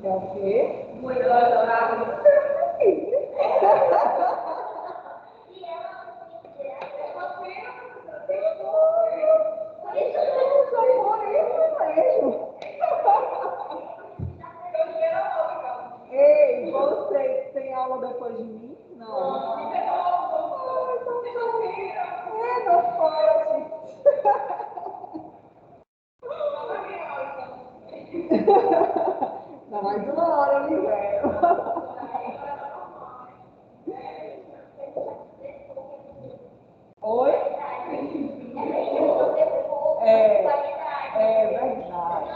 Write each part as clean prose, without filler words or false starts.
É o quê? Muito adorável. Ei, vocês têm aula depois de mim? Não. Não pode. Dá mais uma hora, me velho. Oi? É verdade.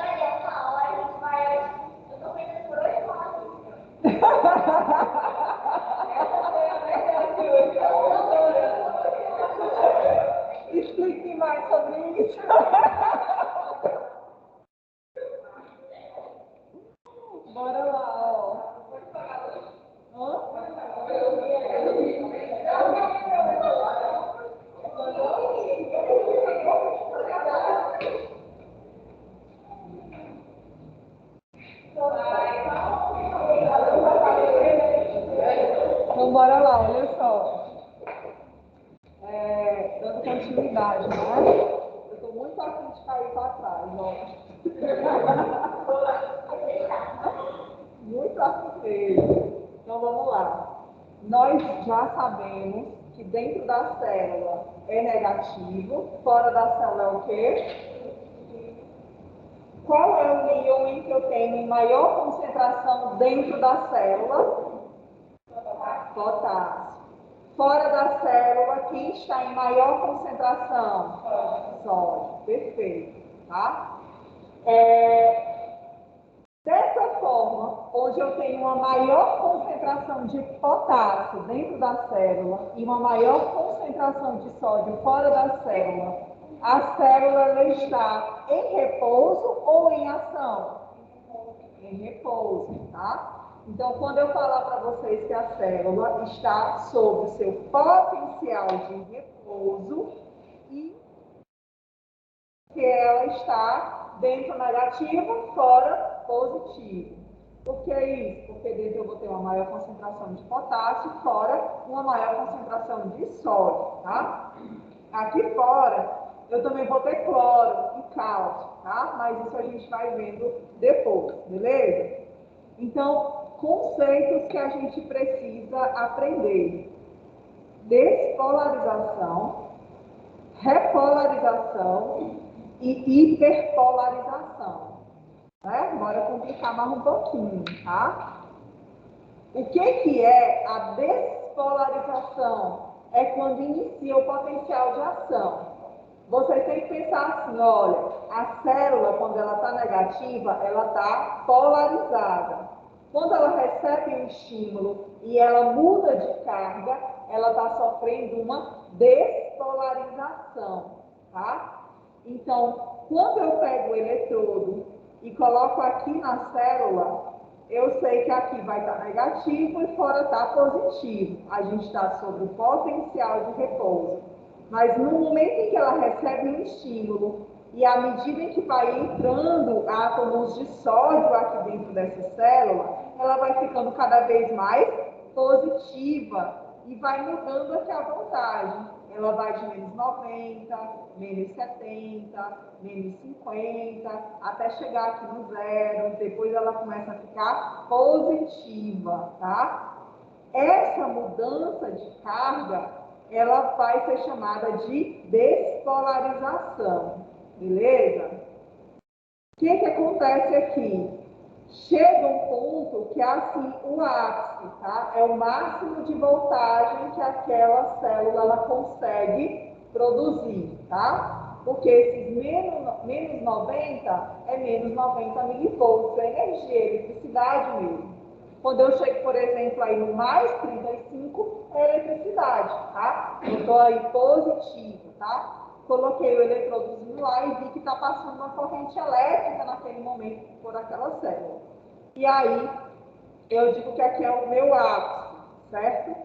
Explique mais sobre isso. Bora lá, ó. Então, bora lá, olha só. Dando continuidade, né? Eu estou muito afim de cair para trás, ó. Muito afim mesmo. Então, vamos lá. Nós já sabemos que dentro da célula é negativo, fora da célula é o quê? Qual é o íon em que eu tenho em maior concentração dentro da célula? Potássio. Fora da célula, quem está em maior concentração? Sódio. Perfeito. Tá? Dessa forma, onde eu tenho uma maior concentração de potássio dentro da célula e uma maior concentração de sódio fora da célula, a célula ela está em repouso ou em ação? Em repouso, tá? Então, quando eu falar para vocês que a célula está sob o seu potencial de repouso e que ela está dentro negativo, fora positivo. Por que isso? Porque dentro eu vou ter uma maior concentração de potássio, fora uma maior concentração de sódio, tá? Aqui fora eu também vou ter cloro e cálcio, tá? Mas isso a gente vai vendo depois, beleza? Então, conceitos que a gente precisa aprender: despolarização, repolarização e hiperpolarização. Né? Bora complicar mais um pouquinho, tá? O que é a despolarização? É quando inicia o potencial de ação. Vocês têm que pensar assim, olha, a célula, quando ela está negativa, ela está polarizada. Quando ela recebe um estímulo e ela muda de carga, ela está sofrendo uma despolarização, tá? Então, quando eu pego o eletrodo e coloco aqui na célula, eu sei que aqui vai estar negativo e fora está positivo. A gente está sobre o potencial de repouso. Mas no momento em que ela recebe um estímulo e à medida em que vai entrando átomos de sódio aqui dentro dessa célula, ela vai ficando cada vez mais positiva e vai mudando aqui a voltagem. Ela vai de menos 90, menos 70, menos 50, até chegar aqui no zero. Depois ela começa a ficar positiva, tá? Essa mudança de carga, ela vai ser chamada de despolarização, beleza? O que acontece aqui? Chega um ponto que é assim, o ápice, tá? É o máximo de voltagem que aquela célula ela consegue produzir, tá? Porque esses menos 90 é menos 90 milivolts, é energia, é eletricidade mesmo. Quando eu chego, por exemplo, aí no mais 35, é eletricidade, tá? Eu estou aí positivo, tá? Coloquei o eletrodozinho lá e vi que está passando uma corrente elétrica naquele momento por aquela célula. E aí, eu digo que aqui é o meu ápice, certo?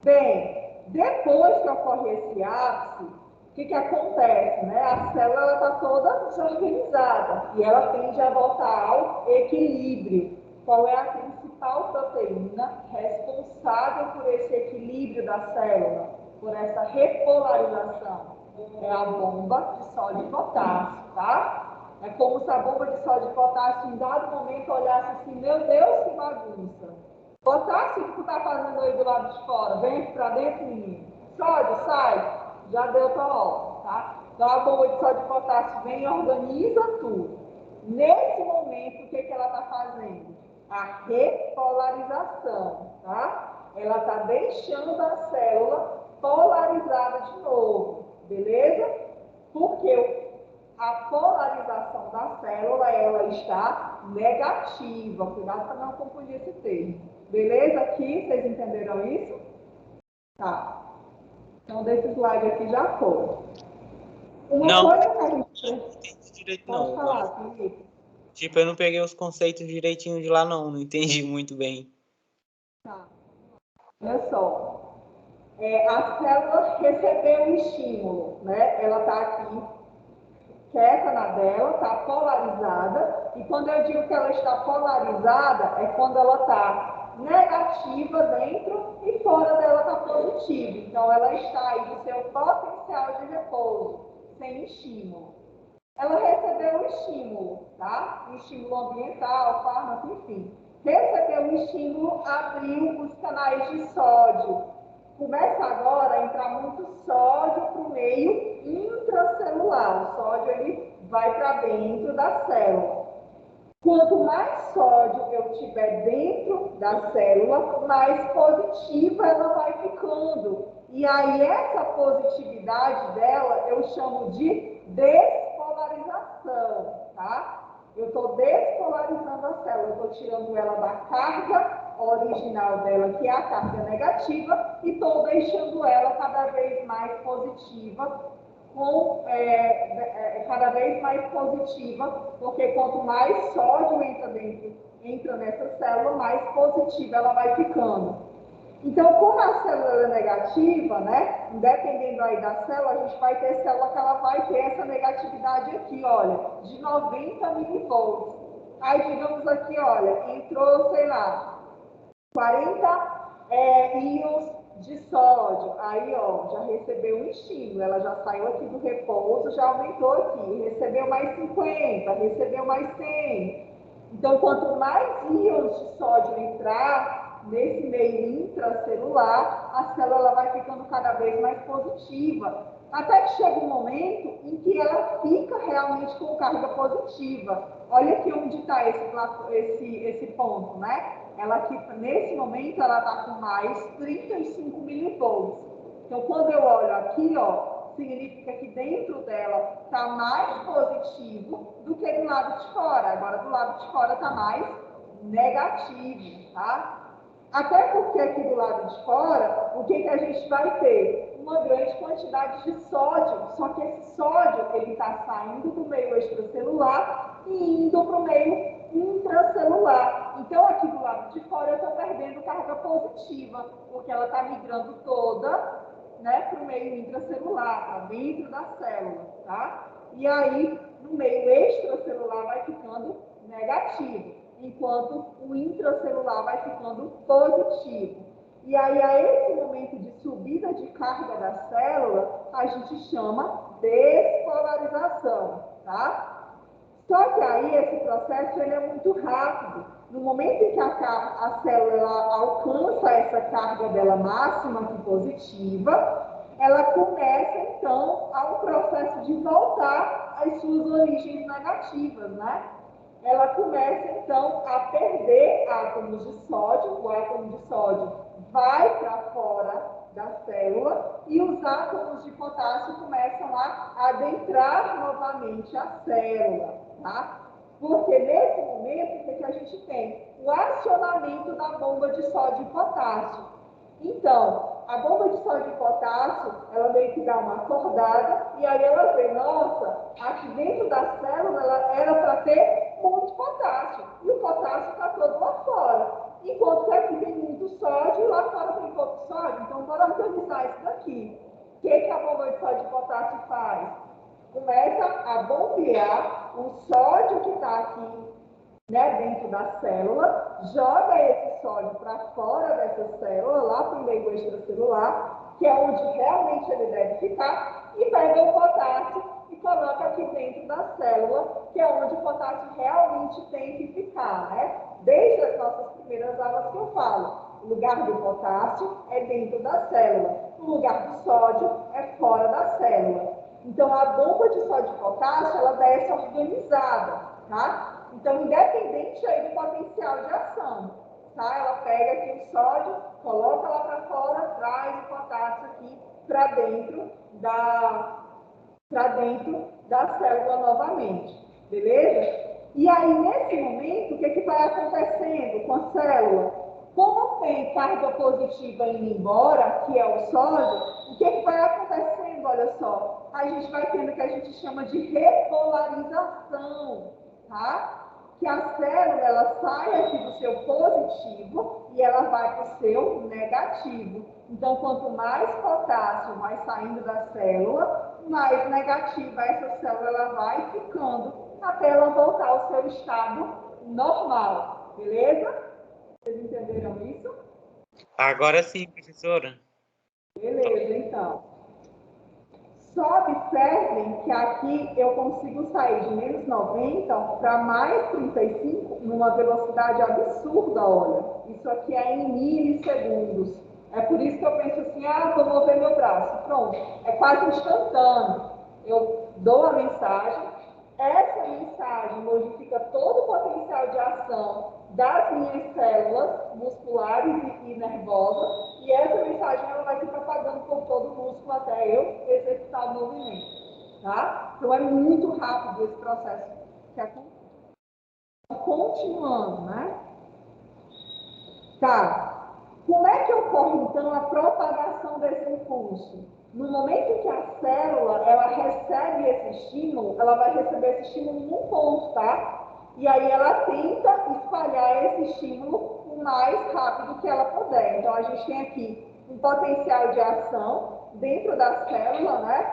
Bem, depois que ocorre esse ápice, o que acontece, né? A célula está toda desorganizada e ela tende a voltar ao equilíbrio. qual é a principal proteína responsável por esse equilíbrio da célula, por essa repolarização? É a bomba de sódio e potássio, tá? É como se a bomba de sódio e potássio em dado momento olhasse assim, meu Deus, que bagunça. Potássio, o que tu tá fazendo aí do lado de fora? Vem aqui pra dentro, menino. Sódio, sai. Já deu tua obra, tá? Então a bomba de sódio e potássio vem e organiza tudo. Nesse momento, o que ela está fazendo? A repolarização, tá? Ela está deixando a célula polarizada de novo, beleza? Porque a polarização da célula, ela está negativa. Cuidado para não confundir esse termo. Beleza? Aqui, vocês entenderam isso? Tá. Então, desse slide aqui já foi. Uma coisa que a gente... Não entendi direito, Pode não. falar, Felipe. Tipo, eu não peguei os conceitos direitinho de lá, não entendi muito bem. Tá. Olha só. A célula recebeu um estímulo, né? Ela está aqui, quieta na dela, está polarizada. E quando eu digo que ela está polarizada, é quando ela está negativa dentro e fora dela está positiva. Então, ela está aí no seu potencial de repouso, sem estímulo. Ela recebeu um estímulo, tá? Um estímulo ambiental, fármaco, enfim. Recebeu um estímulo, abriu os canais de sódio. Começa agora a entrar muito sódio para o meio intracelular. O sódio ele vai para dentro da célula. Quanto mais sódio eu tiver dentro da célula, mais positiva ela vai ficando. E aí essa positividade dela eu chamo de despolarização, tá? Eu estou despolarizando a célula, eu estou tirando ela da carga original dela, que é a carga negativa, e estou deixando ela cada vez mais positiva, cada vez mais positiva, porque quanto mais sódio entra nessa célula, mais positiva ela vai ficando. Então, como a célula é negativa, né, dependendo aí da célula, a gente vai ter célula que ela vai ter essa negatividade aqui, olha, de 90 milivolts. Aí, digamos aqui, olha, entrou, sei lá, 40 íons de sódio. Aí, ó, já recebeu um estímulo, ela já saiu aqui do repouso, já aumentou aqui, recebeu mais 50, recebeu mais 100. Então, quanto mais íons de sódio entrar nesse meio intracelular, a célula vai ficando cada vez mais positiva, até que chega um momento em que ela fica realmente com carga positiva. Olha aqui onde está esse ponto, né? Ela aqui, nesse momento, ela está com mais 35 milivolts. Então, quando eu olho aqui, ó, significa que dentro dela está mais positivo do que do lado de fora. Agora, do lado de fora está mais negativo, tá? Até porque aqui do lado de fora, o que a gente vai ter? Uma grande quantidade de sódio, só que esse sódio ele está saindo do meio extracelular e indo para o meio intracelular. Então, aqui do lado de fora, eu estou perdendo carga positiva, porque ela está migrando toda, né, para o meio intracelular, para dentro da célula, tá? E aí, no meio extracelular, vai ficando negativo, enquanto o intracelular vai ficando positivo. E aí, a esse momento de subida de carga da célula, a gente chama despolarização, tá? Só que aí esse processo ele é muito rápido. No momento em que a célula alcança essa carga dela máxima, que positiva, ela começa então a um processo de voltar às suas origens negativas, né? Ela começa então a perder átomos de sódio, o átomo de sódio vai para fora da célula e os átomos de potássio começam a adentrar novamente a célula, tá? Porque nesse momento, o que a gente tem? O acionamento da bomba de sódio e potássio. Então, a bomba de sódio e potássio, ela meio que dá uma acordada e aí ela vê, nossa, aqui dentro da célula ela era para ter muito potássio e o potássio está todo lá fora. Enquanto que aqui tem muito sódio e lá fora tem pouco sódio, então bora organizar isso daqui. O que a bomba de sódio e potássio faz? Começa a bombear o sódio que está aqui, né, dentro da célula, joga esse sódio para fora dessa célula, lá para o meio extracelular, que é onde realmente ele deve ficar, e pega o potássio e coloca aqui dentro da célula, que é onde o potássio realmente tem que ficar, né? Desde as nossas primeiras aulas que eu falo, o lugar do potássio é dentro da célula, o lugar do sódio é fora da célula. Então, a bomba de sódio e potássio, ela desce organizada, tá? Então, independente aí do potencial de ação, tá? Ela pega aqui o sódio, coloca lá para fora, traz o potássio aqui para dentro da célula novamente, beleza? E aí, nesse momento, o que vai acontecendo com a célula? Como tem carga positiva indo embora, que é o sódio, o que vai acontecendo? Olha só, a gente vai tendo o que a gente chama de repolarização, tá? Que a célula, ela sai aqui do seu positivo e ela vai para o seu negativo. Então, quanto mais potássio vai saindo da célula, mais negativa essa célula ela vai ficando até ela voltar ao seu estado normal, beleza? Vocês entenderam isso? Agora sim, professora. Beleza, então. Só observem que aqui eu consigo sair de menos 90 para mais 35 numa velocidade absurda, olha. Isso aqui é em milissegundos. É por isso que eu penso assim, vou mover meu braço. Pronto, é quase instantâneo. Eu dou a mensagem, essa mensagem modifica todo o potencial de ação das minhas células musculares e nervosas, e essa mensagem ela vai se propagando por todo o músculo até eu executar o movimento, tá? Então é muito rápido esse processo que acontece. Continuando, né? Tá. Como é que ocorre, então, a propagação desse impulso? No momento em que a célula, ela recebe esse estímulo, ela vai receber esse estímulo num ponto, tá? E aí ela tenta espalhar esse estímulo o mais rápido que ela puder. Então, a gente tem aqui um potencial de ação dentro da célula, né?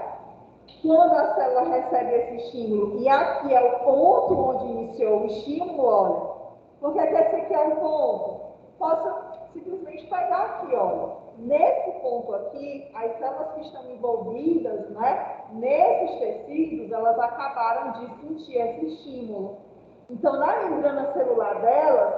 Quando a célula recebe esse estímulo, e aqui é o ponto onde iniciou o estímulo, olha, porque esse aqui é o ponto. Posso simplesmente pegar aqui, olha. Nesse ponto aqui, as células que estão envolvidas, né, nesses tecidos, elas acabaram de sentir esse estímulo. Então, na membrana celular delas,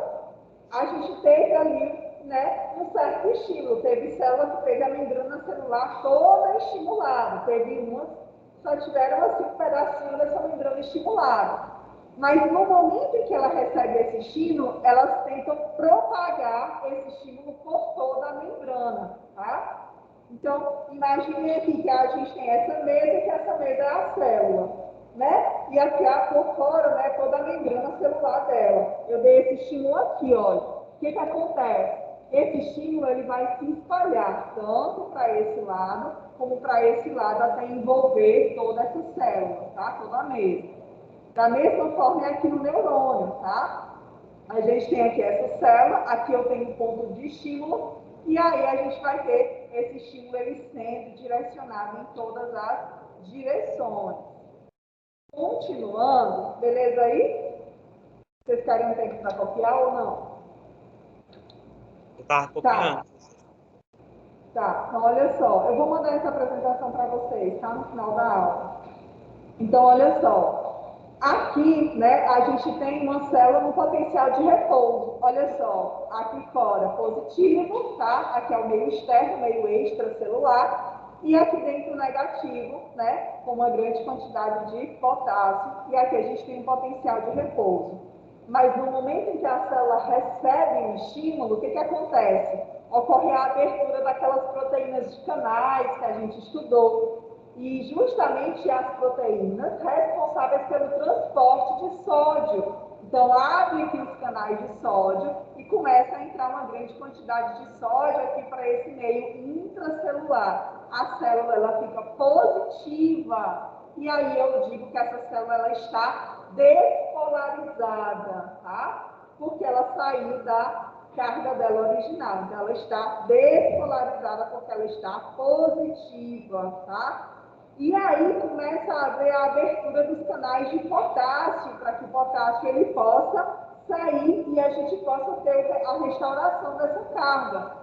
a gente teve ali, né, um certo estímulo. Teve célula que teve a membrana celular toda estimulada. Teve umas que só tiveram assim um pedacinho dessa membrana estimulada. Mas no momento em que ela recebe esse estímulo, elas tentam propagar esse estímulo por toda a membrana, tá? Então, imagine aqui que a gente tem essa mesa e que essa mesa é a célula, né? E aqui por fora, né, toda a membrana celular dela. Eu dei esse estímulo aqui, olha. O que acontece? Esse estímulo ele vai se espalhar tanto para esse lado, como para esse lado, até envolver toda essa célula, tá? Toda a mesa. Da mesma forma é aqui no neurônio, tá? A gente tem aqui essa célula, aqui eu tenho um ponto de estímulo, e aí a gente vai ter esse estímulo ele sendo direcionado em todas as direções. Continuando, beleza aí? Vocês querem um tempo para copiar ou não? Eu estava copiando. Tá, então olha só, eu vou mandar essa apresentação para vocês, tá? No final da aula. Então, olha só, aqui, né, a gente tem uma célula no potencial de repouso. Olha só, aqui fora positivo, tá? Aqui é o meio externo, meio extracelular. E aqui dentro negativo, né, com uma grande quantidade de potássio. E aqui a gente tem um potencial de repouso. Mas no momento em que a célula recebe um estímulo, o que acontece? Ocorre a abertura daquelas proteínas de canais que a gente estudou. E justamente as proteínas responsáveis pelo transporte de sódio. Então, abre aqui os canais de sódio e começa a entrar uma grande quantidade de sódio aqui para esse meio intracelular. A célula ela fica positiva. E aí eu digo que essa célula ela está despolarizada, tá? Porque ela saiu da carga dela original. Então, ela está despolarizada porque ela está positiva, tá? E aí começa a haver a abertura dos canais de potássio, para que o potássio ele possa sair e a gente possa ter a restauração dessa carga.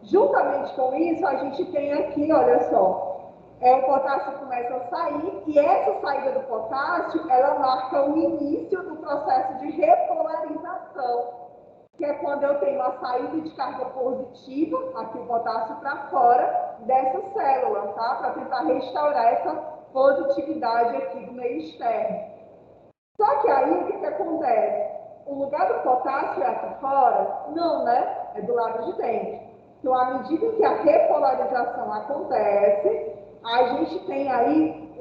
Juntamente com isso, a gente tem aqui, olha só, o potássio começa a sair e essa saída do potássio, ela marca o início do processo de repolarização, que é quando eu tenho a saída de carga positiva, aqui o potássio para fora, dessa célula, tá? Para tentar restaurar essa positividade aqui do meio externo. Só que aí, o que acontece? O lugar do potássio é aqui fora? Não, né? É do lado de dentro. Então, à medida que a repolarização acontece, a gente tem aí,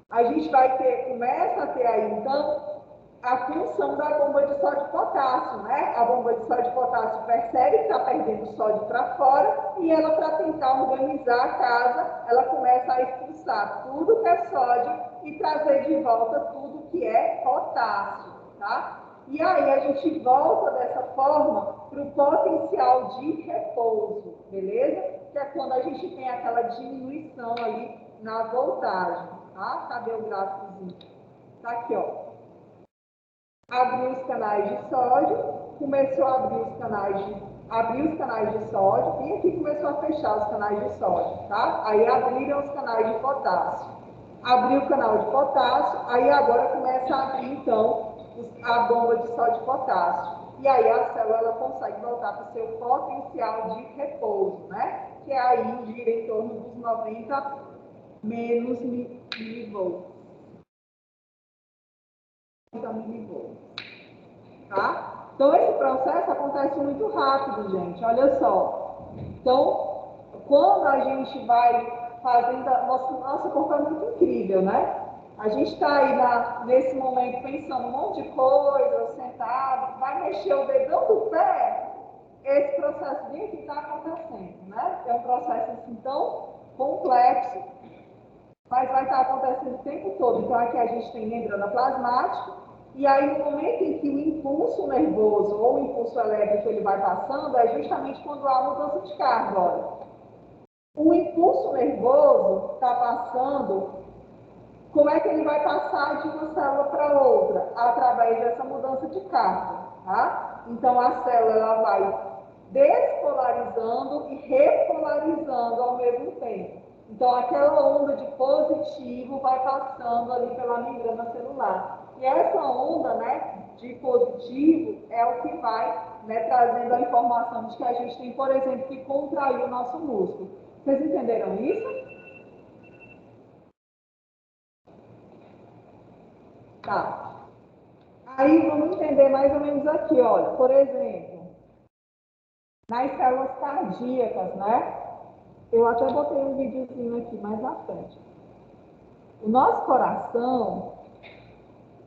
a gente vai ter, começa a ter aí, então, a função da bomba de sódio e potássio, né? A bomba de sódio e potássio percebe que está perdendo sódio para fora e ela, para tentar organizar a casa, ela começa a expulsar tudo que é sódio e trazer de volta tudo que é potássio, tá? E aí a gente volta dessa forma para o potencial de repouso, beleza? Que é quando a gente tem aquela diminuição ali na voltagem, tá? Cadê o gráficozinho? Tá aqui, ó. Abriu os canais de sódio, começou a abrir os canais de sódio, e aqui começou a fechar os canais de sódio, tá? Aí abriram os canais de potássio. Abriu o canal de potássio, aí agora começa a abrir, então, a bomba de sódio e potássio. E aí a célula ela consegue voltar para o seu potencial de repouso, né? Que é aí gira em torno dos 90 menos milivolts. Tá? Então, esse processo acontece muito rápido, gente. Olha só. Então, quando a gente vai fazendo... Nosso corpo é muito incrível, né? A gente está aí nesse momento pensando um monte de coisa, sentado, vai mexer o dedão do pé, esse processo que está acontecendo, né? É um processo assim tão complexo, mas vai estar acontecendo o tempo todo. Então, aqui a gente tem membrana plasmática, e aí no momento em que o impulso nervoso ou o impulso elétrico ele vai passando, é justamente quando há mudança de carga. Olha. O impulso nervoso está passando, como é que ele vai passar de uma célula para outra? Através dessa mudança de carga, tá? Então, a célula ela vai despolarizando e repolarizando ao mesmo tempo. Então, aquela onda de positivo vai passando ali pela membrana celular. E essa onda, né, de positivo é o que vai, né, trazendo a informação de que a gente tem, por exemplo, que contrair o nosso músculo. Vocês entenderam isso? Tá. Aí vamos entender mais ou menos aqui, olha, por exemplo, nas células cardíacas, né? Eu até botei um videozinho aqui mais à frente. O nosso coração,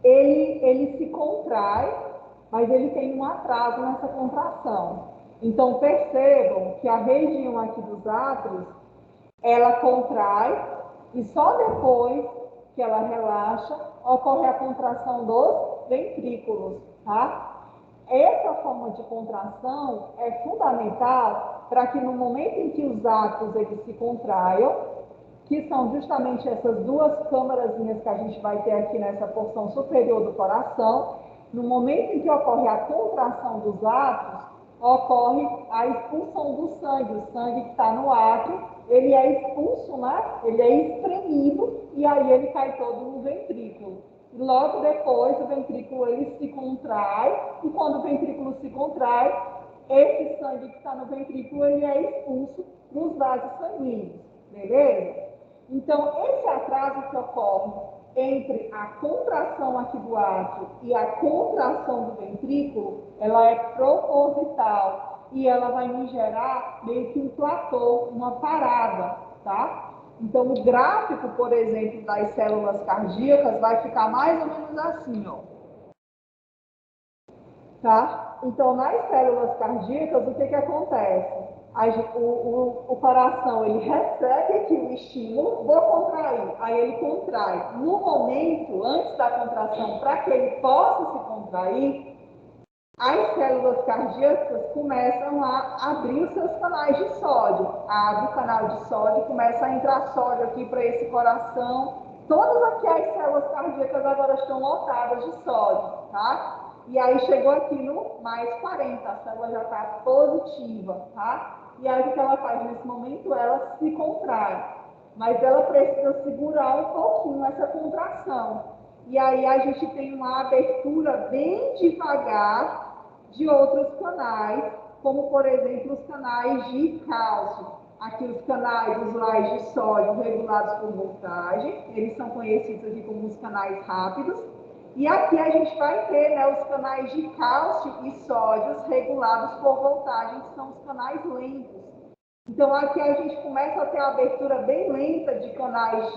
ele se contrai, mas ele tem um atraso nessa contração. Então, percebam que a região aqui dos átrios, ela contrai e só depois que ela relaxa, ocorre a contração dos ventrículos, tá? Essa forma de contração é fundamental para que no momento em que os átrios eles se contraiam, que são justamente essas duas câmarazinhas que a gente vai ter aqui nessa porção superior do coração, no momento em que ocorre a contração dos átrios, ocorre a expulsão do sangue. O sangue que está no átrio, ele é expulso, né? Ele é espremido e aí ele cai todo no ventrículo. E logo depois o ventrículo ele se contrai e quando o ventrículo se contrai, esse sangue que está no ventrículo ele é expulso para os vasos sanguíneos, beleza? Então, esse atraso que ocorre entre a contração aqui do átrio e a contração do ventrículo, ela é proposital e ela vai me gerar meio que um platô, uma parada, tá? Então, o gráfico, por exemplo, das células cardíacas vai ficar mais ou menos assim, ó. Tá? Então, nas células cardíacas, o que acontece? O coração, ele recebe aqui o estímulo, vou contrair, aí ele contrai. No momento, antes da contração, para que ele possa se contrair, as células cardíacas começam a abrir os seus canais de sódio. Abre o canal de sódio, começa a entrar sódio aqui para esse coração. Todas aqui as células cardíacas agora estão lotadas de sódio, tá? E aí chegou aqui no mais 40, a célula já está positiva, tá? E aí o que ela faz nesse momento? Ela se contrai, mas ela precisa segurar um pouquinho essa contração. E aí a gente tem uma abertura bem devagar de outros canais, como por exemplo os canais de cálcio. Aqui os canais usuais de sódio regulados por voltagem, eles são conhecidos aqui como os canais rápidos. E aqui a gente vai ter, né, os canais de cálcio e sódios regulados por voltagem, que são os canais lentos. Então aqui a gente começa a ter a abertura bem lenta de canais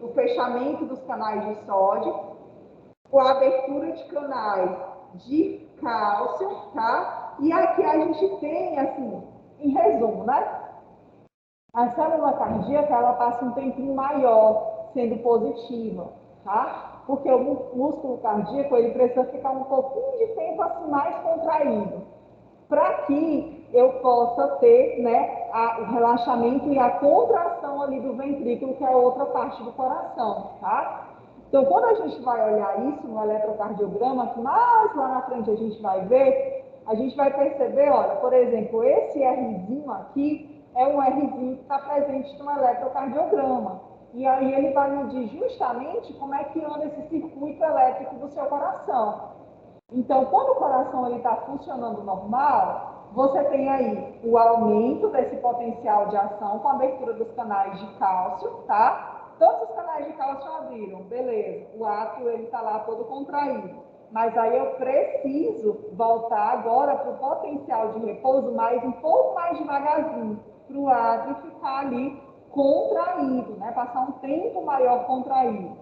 o fechamento dos canais de sódio, com a abertura de canais de cálcio, tá? E aqui a gente tem, assim, em resumo, né? A célula cardíaca, ela passa um tempinho maior sendo positiva, tá? Porque o músculo cardíaco, ele precisa ficar um pouquinho de tempo assim mais contraído, para que eu possa ter, né, o relaxamento e a contração ali do ventrículo, que é a outra parte do coração, tá? Então, quando a gente vai olhar isso no eletrocardiograma, que mais lá na frente a gente vai ver, a gente vai perceber, olha, por exemplo, esse Rzinho aqui é um Rzinho que está presente no eletrocardiograma. E aí ele vai medir justamente como é que anda esse circuito elétrico do seu coração. Então, quando o coração está funcionando normal, você tem aí o aumento desse potencial de ação com a abertura dos canais de cálcio, tá? Todos os canais de cálcio abriram, beleza. O átrio está lá todo contraído. Mas aí eu preciso voltar agora para o potencial de repouso um pouco mais devagarzinho, para o átrio ficar ali contraído, né? Passar um tempo maior contraído.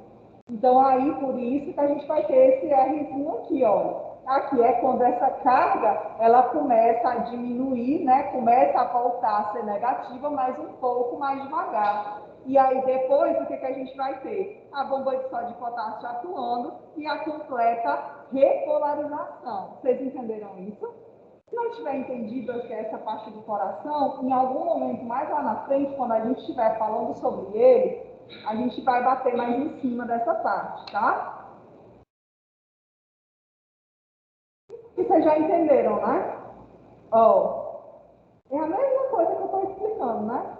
Então, aí, por isso que a gente vai ter esse Rzinho aqui, olha. Aqui é quando essa carga, ela começa a diminuir, né? Começa a voltar a ser negativa, mas um pouco mais devagar. E aí, depois, o que a gente vai ter? A bomba de sódio e potássio atuando e a completa repolarização. Vocês entenderam isso? Se não tiver entendido essa parte do coração, em algum momento mais lá na frente, quando a gente estiver falando sobre ele, a gente vai bater mais em cima dessa parte, tá? E vocês já entenderam, né? Ó, é a mesma coisa que eu estou explicando, né?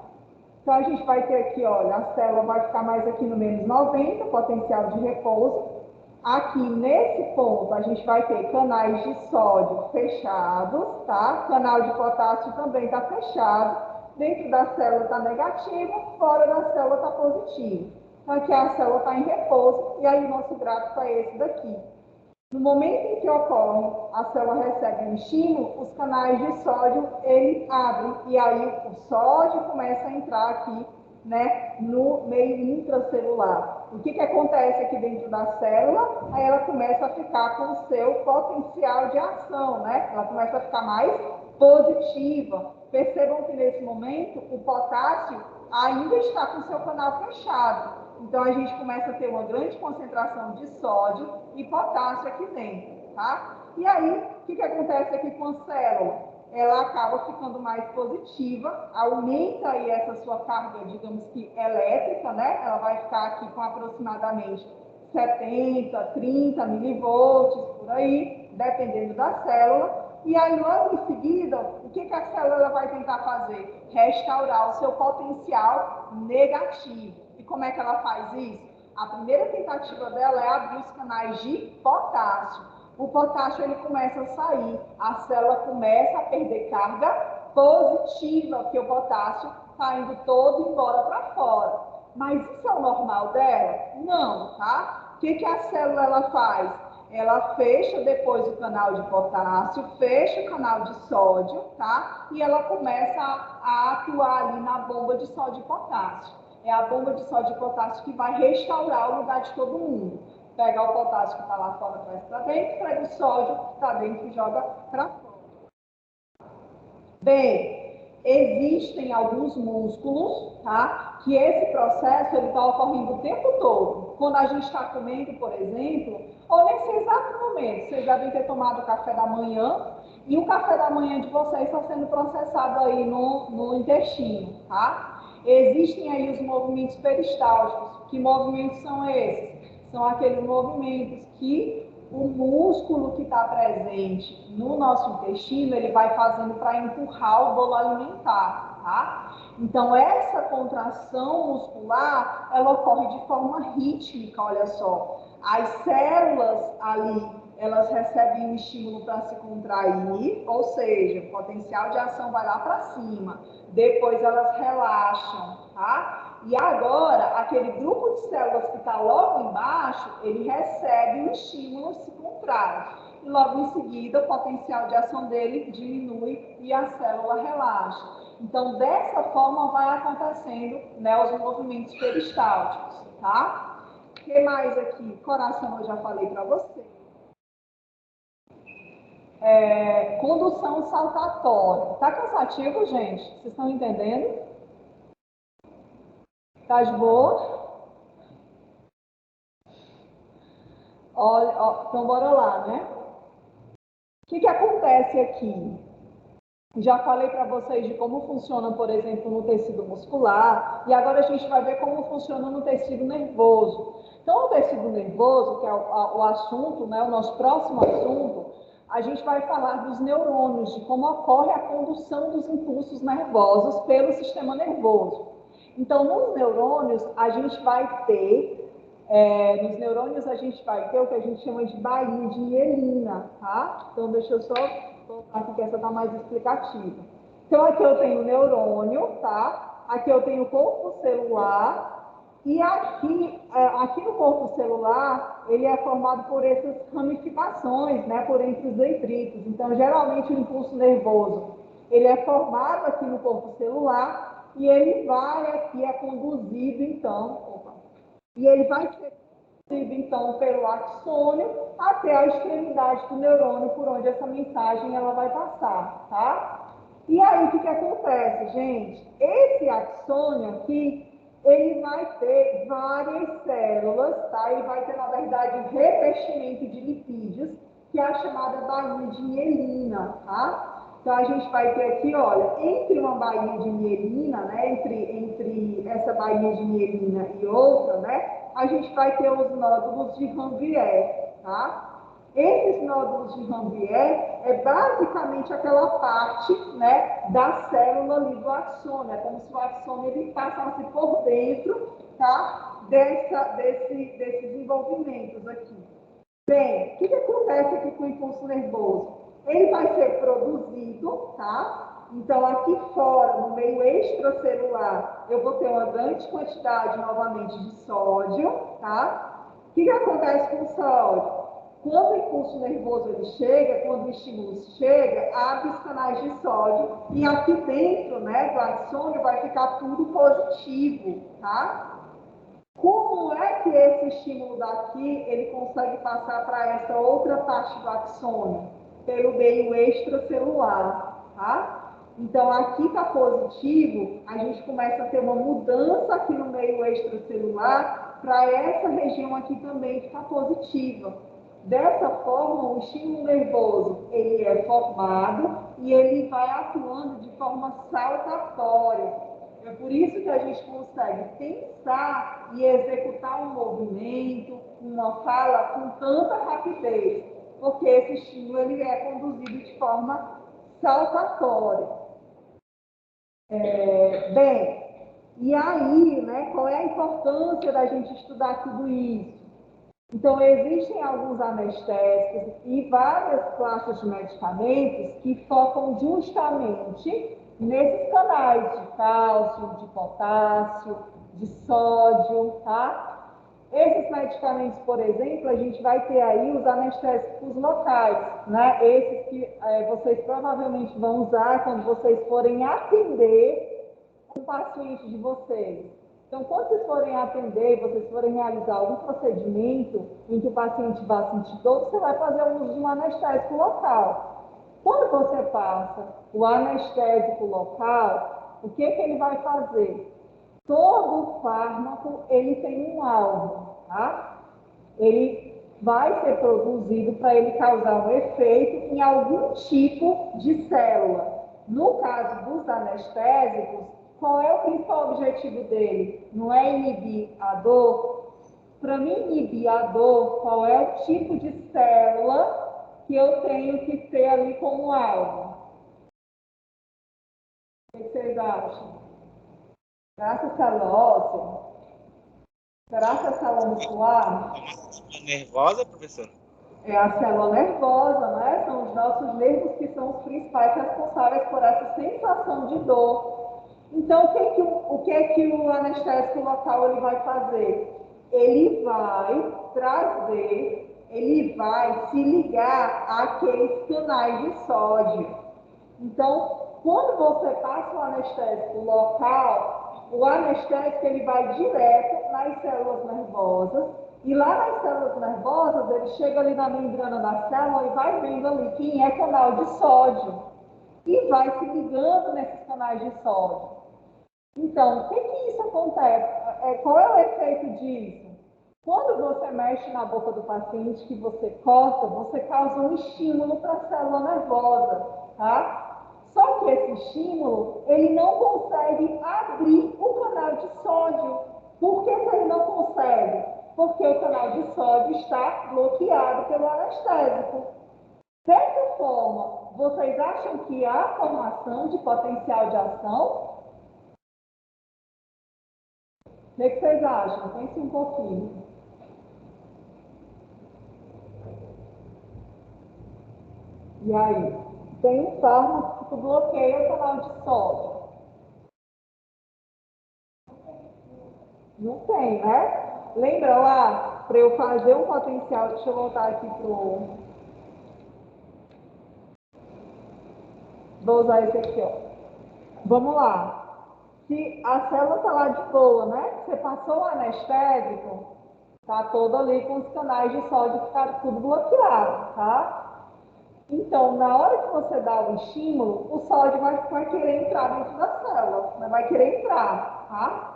Então, a gente vai ter aqui, olha, a célula vai ficar mais aqui no menos 90, potencial de repouso. Aqui, nesse ponto, a gente vai ter canais de sódio fechados, tá? Canal de potássio também está fechado. Dentro da célula está negativo, fora da célula está positivo. Então, aqui a célula está em repouso, e aí o nosso gráfico é esse daqui. No momento em que ocorre, a célula recebe um estímulo, os canais de sódio, ele abrem, e aí o sódio começa a entrar aqui, né, no meio intracelular. O que acontece aqui dentro da célula? Aí ela começa a ficar com o seu potencial de ação, né? Ela começa a ficar mais positiva. Percebam que nesse momento o potássio ainda está com o seu canal fechado. Então, a gente começa a ter uma grande concentração de sódio e potássio aqui dentro, tá? E aí, o que acontece aqui com a célula? Ela acaba ficando mais positiva, aumenta aí essa sua carga, digamos que elétrica, né? Ela vai ficar aqui com aproximadamente 70, 30 milivolts, por aí, dependendo da célula. E aí, logo em seguida, o que a célula vai tentar fazer? Restaurar o seu potencial negativo. E como é que ela faz isso? A primeira tentativa dela é abrir os canais de potássio. O potássio, ele começa a sair, a célula começa a perder carga positiva, porque o potássio está indo todo embora para fora. Mas isso é o normal dela? Não, tá? O que a célula ela faz? Ela fecha depois o canal de potássio, fecha o canal de sódio, tá? E ela começa a atuar ali na bomba de sódio e potássio. É a bomba de sódio e potássio que vai restaurar o lugar de todo mundo. Pega o potássio que está lá fora, traz para dentro, pega o sódio que está dentro e joga para fora. Bem, existem alguns músculos, tá? Que esse processo ele está ocorrendo o tempo todo. Quando a gente está comendo, por exemplo, ou nesse exato momento, vocês devem ter tomado café da manhã e o café da manhã de vocês está sendo processado aí no intestino, tá? Existem aí os movimentos peristálticos. Que movimentos são esses? São aqueles movimentos que o músculo que está presente no nosso intestino, ele vai fazendo para empurrar o bolo alimentar, tá? Então, essa contração muscular, ela ocorre de forma rítmica, olha só. As células ali, elas recebem um estímulo para se contrair, ou seja, o potencial de ação vai lá para cima. Depois elas relaxam, tá? E agora, aquele grupo de células que está logo embaixo, ele recebe um estímulo, se contrai. E logo em seguida, o potencial de ação dele diminui e a célula relaxa. Então, dessa forma, vai acontecendo, né, os movimentos peristálticos, tá? O que mais aqui? Coração, eu já falei para você. Condução saltatória. Tá cansativo, gente? Vocês estão entendendo? Tá de boa? Olha, então, bora lá, né? O que acontece aqui? Já falei para vocês de como funciona, por exemplo, no tecido muscular, e agora a gente vai ver como funciona no tecido nervoso. Então, o tecido nervoso, que é o assunto, né, o nosso próximo assunto, a gente vai falar dos neurônios, de como ocorre a condução dos impulsos nervosos pelo sistema nervoso. Então, nos neurônios, a gente vai ter o que a gente chama de baía de mielina, tá? Então, deixa eu só colocar aqui que essa tá mais explicativa. Então, aqui eu tenho o neurônio, tá? Aqui eu tenho o corpo celular, e aqui no corpo celular, ele é formado por essas ramificações, né? Por entre os detritos. Então, geralmente, o impulso nervoso, ele é formado aqui no corpo celular, e ele vai aqui, é conduzido, então, e ele vai ser conduzido, então, pelo axônio até a extremidade do neurônio, por onde essa mensagem ela vai passar, tá? E aí, o que acontece, gente? Esse axônio aqui, ele vai ter várias células, tá? Ele vai ter, na verdade, um revestimento de lipídios, que é a chamada baía de mielina, tá? Então, a gente vai ter aqui, olha, entre uma baía de mielina, né, entre essa baía de mielina e outra, né, a gente vai ter os nódulos de Ranvier, tá? Esses nódulos de Ranvier é basicamente aquela parte, né, da célula ali do axônio, é como se o axônio ele passasse por dentro, tá, desses desenvolvimentos aqui. Bem, o que acontece aqui com o impulso nervoso? Ele vai ser produzido, tá? Então, aqui fora, no meio extracelular, eu vou ter uma grande quantidade, novamente, de sódio, tá? O que acontece com o sódio? Quando o impulso nervoso ele chega, quando o estímulo chega, abre os canais de sódio e aqui dentro, né, do axônio vai ficar tudo positivo, tá? Como é que esse estímulo daqui ele consegue passar para essa outra parte do axônio? Pelo meio extracelular, tá? Então, aqui está positivo, a gente começa a ter uma mudança aqui no meio extracelular para essa região aqui também ficar positiva. Dessa forma, o estímulo nervoso ele é formado e ele vai atuando de forma saltatória. É por isso que a gente consegue pensar e executar um movimento, uma fala com tanta rapidez, porque esse estímulo ele é conduzido de forma saltatória. Bem, e aí, né, qual é a importância da gente estudar tudo isso? Então, existem alguns anestésicos e várias classes de medicamentos que focam justamente nesses canais de cálcio, de potássio, de sódio, tá? Esses medicamentos, por exemplo, a gente vai ter aí os anestésicos locais, né? Esses que vocês provavelmente vão usar quando vocês forem atender o paciente de vocês. Então, quando vocês forem atender, vocês forem realizar algum procedimento em que o paciente vai sentir dor, você vai fazer o uso de um anestésico local. Quando você passa o anestésico local, o que ele vai fazer? Todo fármaco, ele tem um alvo, tá? Ele vai ser produzido para ele causar um efeito em algum tipo de célula. No caso dos anestésicos, qual é o principal objetivo dele? Não é inibir a dor? Para me inibir a dor, qual é o tipo de célula que eu tenho que ter ali como alvo? O que vocês acham? Será que a célula óssea? Será que a célula muscular? Nervosa, professor? É a célula nervosa, né? São os nossos nervos que são os principais responsáveis por essa sensação de dor. Então, o que é que o anestésico local ele vai fazer? Ele vai se ligar àqueles canais de sódio. Então, quando você passa o anestésico local, o anestésico ele vai direto nas células nervosas e lá nas células nervosas ele chega ali na membrana da célula e vai vendo ali quem é canal de sódio e vai se ligando nesses canais de sódio. Então, o que isso acontece? Qual é o efeito disso? Quando você mexe na boca do paciente, que você corta, você causa um estímulo para a célula nervosa, tá? Só que esse estímulo, ele não consegue abrir o canal de sódio. Por que ele não consegue? Porque o canal de sódio está bloqueado pelo anestésico. Dessa forma, vocês acham que há formação de potencial de ação? O que vocês acham? Pense um pouquinho. E aí? Tem um fármaco que bloqueia o canal de sódio. Não tem, né? Lembra lá, para eu fazer um potencial, deixa eu voltar aqui pro... Vou usar esse aqui, ó. Vamos lá. Se a célula está lá de boa, né? Você passou o anestésico, tá todo ali com os canais de sódio ficaram tudo bloqueado, tá? Então, na hora que você dá o estímulo, o sódio vai querer entrar dentro da célula, vai querer entrar, tá?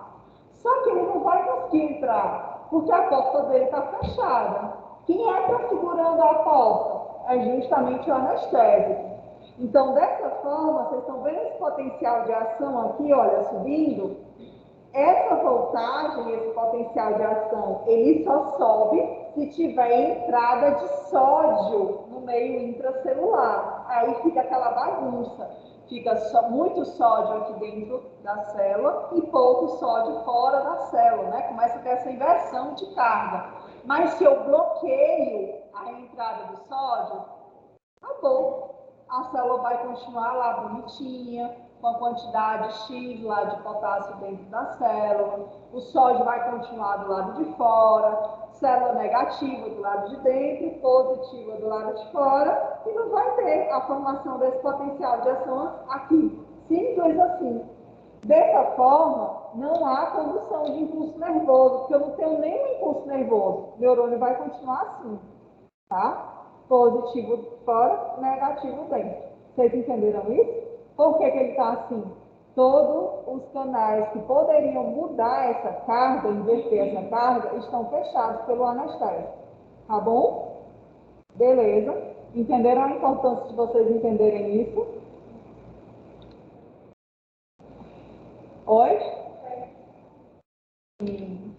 Só que ele não vai conseguir entrar, porque a porta dele está fechada. Quem é que está segurando a porta? É justamente o anestésico. Então, dessa forma, vocês estão vendo esse potencial de ação aqui, olha, subindo? Essa voltagem, esse potencial de ação, ele só sobe se tiver entrada de sódio no meio intracelular. Aí fica aquela bagunça. Fica muito sódio aqui dentro da célula e pouco sódio fora da célula, né? Começa a ter essa inversão de carga. Mas se eu bloqueio a entrada do sódio, acabou. A célula vai continuar lá bonitinha, com a quantidade X lá de potássio dentro da célula, o sódio vai continuar do lado de fora, célula negativa do lado de dentro, positiva do lado de fora, e não vai ter a formação desse potencial de ação aqui. Simples assim. Dessa forma, não há condução de impulso nervoso, porque eu não tenho nenhum impulso nervoso. O neurônio vai continuar assim, tá? Positivo fora, negativo dentro. Vocês entenderam isso? Por que ele está assim? Todos os canais que poderiam mudar essa carga, inverter essa carga, estão fechados pelo anestésico. Tá bom? Beleza. Entenderam a importância de vocês entenderem isso? Oi? Sim.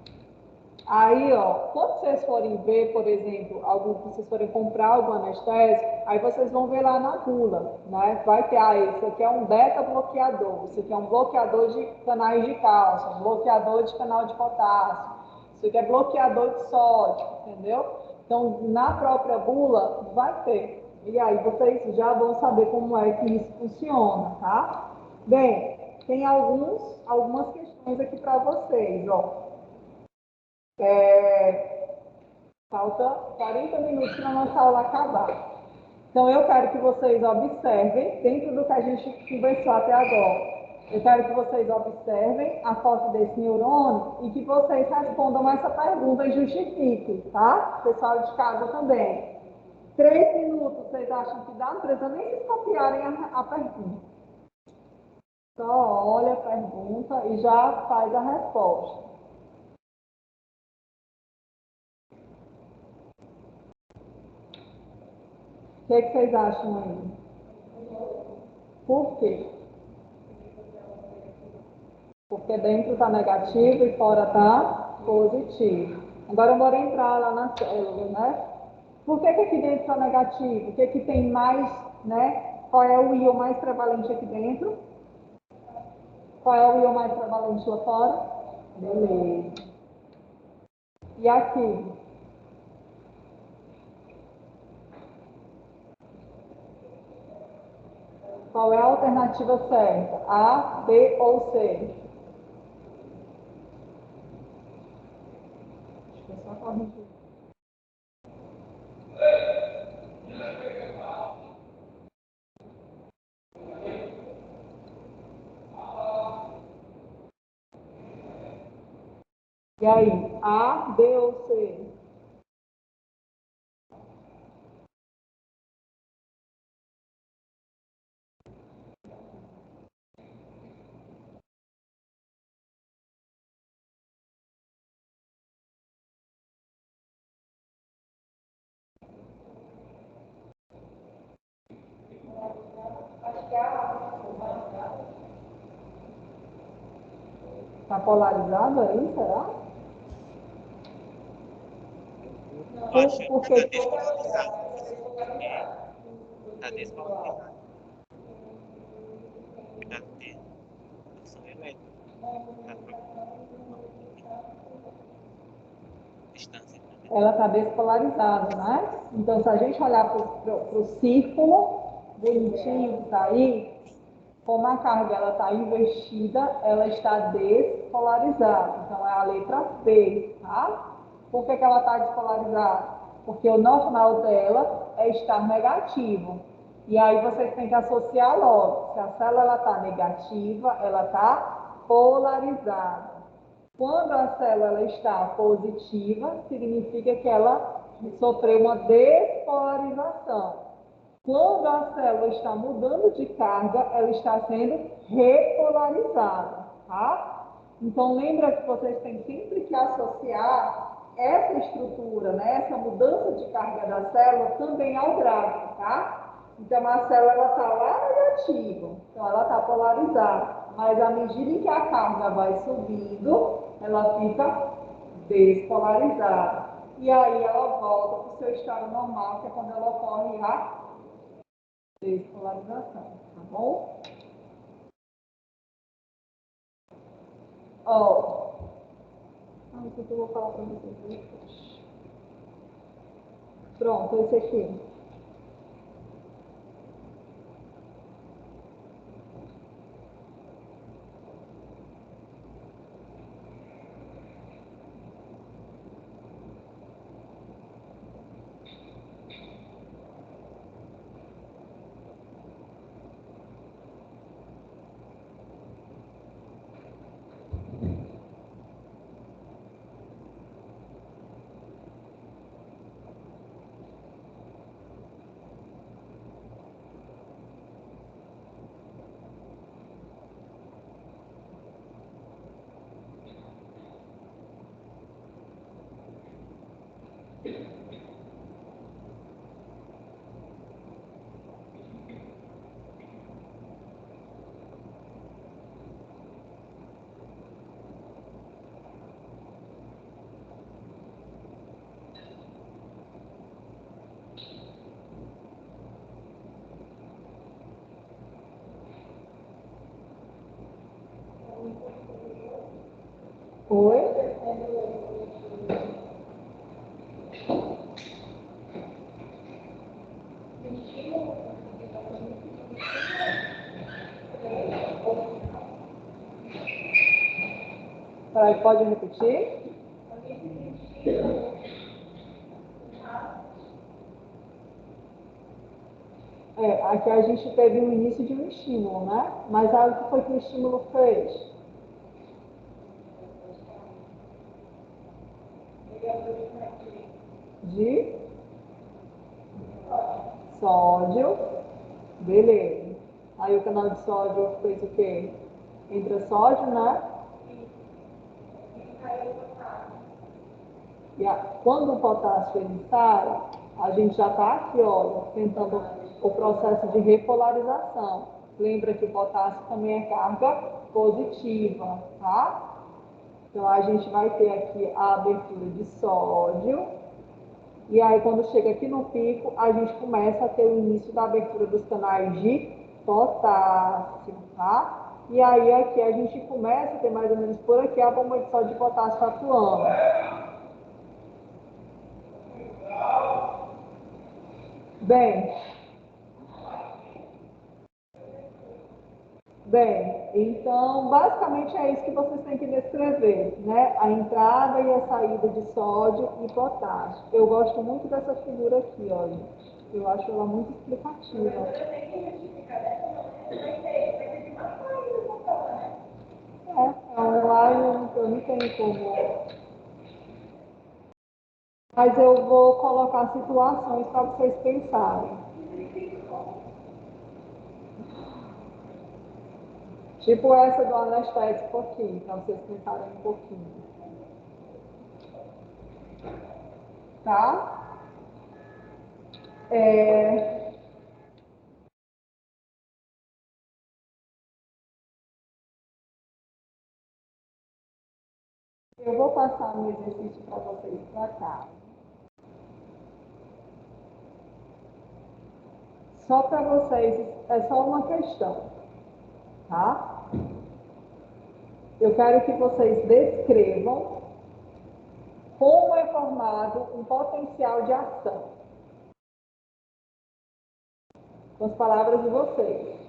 Aí, ó, quando vocês forem ver, por exemplo, vocês forem comprar algum anestésico, aí vocês vão ver lá na bula, né? Vai ter, esse aqui é um beta-bloqueador, esse aqui é um bloqueador de canais de cálcio, um bloqueador de canal de potássio, isso aqui é bloqueador de sódio, entendeu? Então, na própria bula, vai ter. E aí vocês já vão saber como é que isso funciona, tá? Bem, tem algumas questões aqui para vocês, ó. Falta 40 minutos para a nossa aula acabar. Então, eu quero que vocês observem, dentro do que a gente conversou até agora, eu quero que vocês observem a foto desse neurônio e que vocês respondam essa pergunta e justifiquem, tá? Pessoal de casa também. 3 minutos, vocês acham que dá? Não precisa nem vocês copiarem a pergunta. Só olha a pergunta e já faz a resposta. O que vocês acham aí? Por quê? Porque dentro está negativo e fora está positivo. Agora bora entrar lá na célula, né? Por que aqui dentro está negativo? O que tem mais, né? Qual é o íon mais prevalente aqui dentro? Qual é o íon mais prevalente lá fora? Beleza. E aqui? Qual é a alternativa certa? A, B ou C? Acho que é só corrigir. E aí? A, B ou C? Está polarizado aí, será? Eu acho que Por está quê? desvalorizado. Está desvalorizado. Está tendo produção elétrica. Está produzindo distância também. Ela está despolarizada, né? Então, se a gente olhar para o círculo bonitinho que está aí, como a carga ela está invertida, ela está despolarizada. Então, é a letra B, tá? Por que ela está despolarizada? Porque o normal dela é estar negativo. E aí vocês têm que associar logo. Se a célula está negativa, ela está polarizada. Quando a célula está positiva, significa que ela sofreu uma despolarização. Quando a célula está mudando de carga, ela está sendo repolarizada, tá? Então, lembra que vocês têm sempre que associar essa estrutura, né, essa mudança de carga da célula também ao gráfico, tá? Então, a célula está lá negativa, então ela está polarizada, mas à medida que a carga vai subindo, ela fica despolarizada. E aí ela volta para o seu estado normal, que é quando ela ocorre a despolarização, tá bom? Ó, o que eu vou falar para vocês depois. Pronto, esse aqui. Oi? Peraí, pode repetir? Aqui a gente teve o início de um estímulo, né? Mas aí o que foi que o estímulo fez? De sódio, beleza. Aí o canal de sódio fez o quê? Entra sódio, né? Quando o potássio ele sai, a gente já está aqui, olha, tentando o processo de repolarização. Lembra que o potássio também é carga positiva, tá? Então, a gente vai ter aqui a abertura de sódio, e aí quando chega aqui no pico, a gente começa a ter o início da abertura dos canais de potássio, tá? E aí aqui a gente começa a ter mais ou menos por aqui a bomba de sódio de potássio atuando. Bem, então basicamente é isso que vocês têm que descrever, né? A entrada e a saída de sódio e potássio. Eu gosto muito dessa figura aqui, olha. Eu acho ela muito explicativa. É online, eu não tenho como. Mas eu vou colocar situações para vocês pensarem. Tipo essa do anestésico aqui, para vocês pensarem um pouquinho. Tá? Eu vou passar um exercício para vocês para cá. Só para vocês, é só uma questão, tá? Eu quero que vocês descrevam como é formado um potencial de ação, com as palavras de vocês.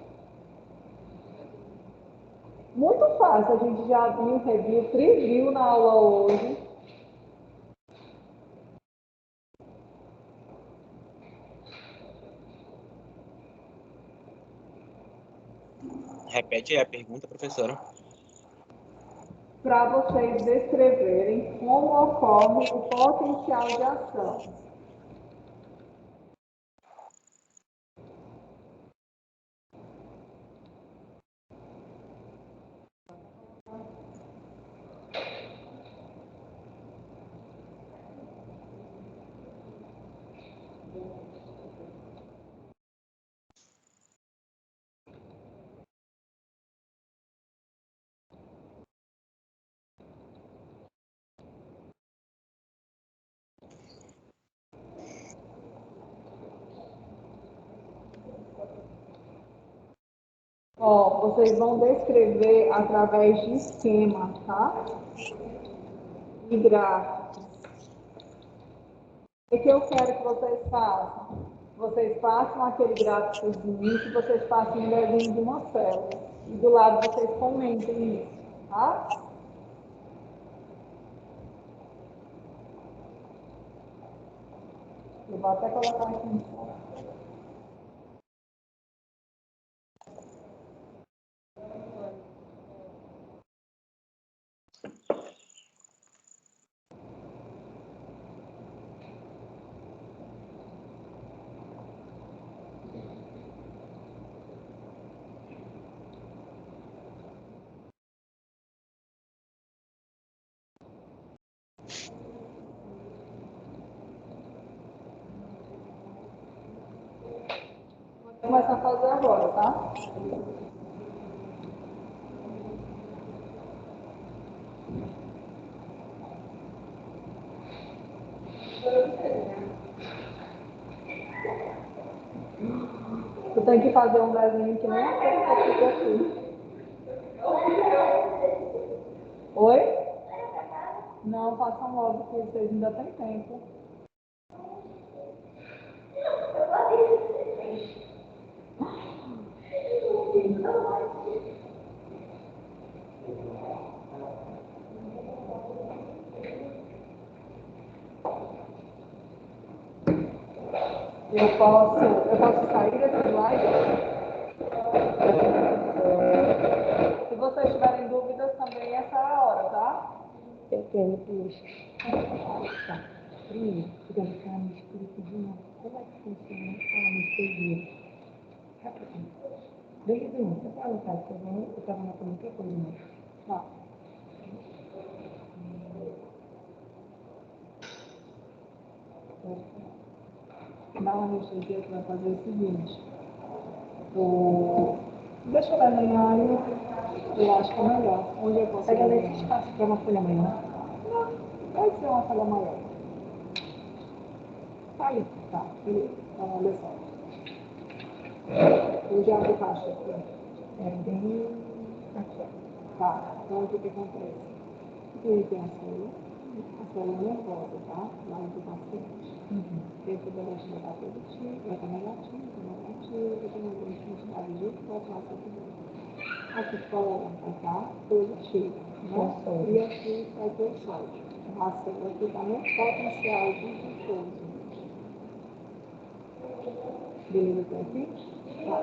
Muito fácil, a gente já viu, reviu, previu na aula hoje. Repete aí a pergunta, professora. Para vocês descreverem como ocorre o potencial de ação. Ó, vocês vão descrever através de esquema, tá? E gráficos. O que eu quero que vocês façam? Vocês façam aquele gráficozinho, que vocês façam um desenho de uma célula. E do lado vocês comentem isso, tá? Eu vou até colocar aqui em cima. Vou começar a fazer agora, tá? Tu tem que fazer um desenho que nem aquele que eu fiz aqui. Oi? Não, façam logo, que vocês ainda têm tempo. Eu posso sair desse slide? Se vocês tiverem dúvidas também, essa é a hora, tá? Eu tenho duas. Tá. Primeiro, podemos falar no escuridão. Como é que funciona a anestesia? Rapidinho. Beleza, você fala, tá? Eu estava notando outra coisa, mas. Tá. Na anestesia, você vai fazer o seguinte. Deixa eu desenhar aí. Eu acho que é melhor. Onde eu posso Pega ver? nesse espaço para uma folha maior. Não, vai ser uma folha maior. Tá aí. Tá, beleza. Então, olha só. Eu já vou caixa aqui. É bem aqui. Tá, então o que que acontece? Tem aqui a célula nervosa, tá? Lá do paciente. Dentro dela a gente vai dar positivo, vai ter negativo, vai ter uma grande quantidade de fosfato. Aqui fora vai estar positivo, né? E aqui vai ter o sódio. A célula aqui está no potencial de glicose. Beleza até aqui? Tá.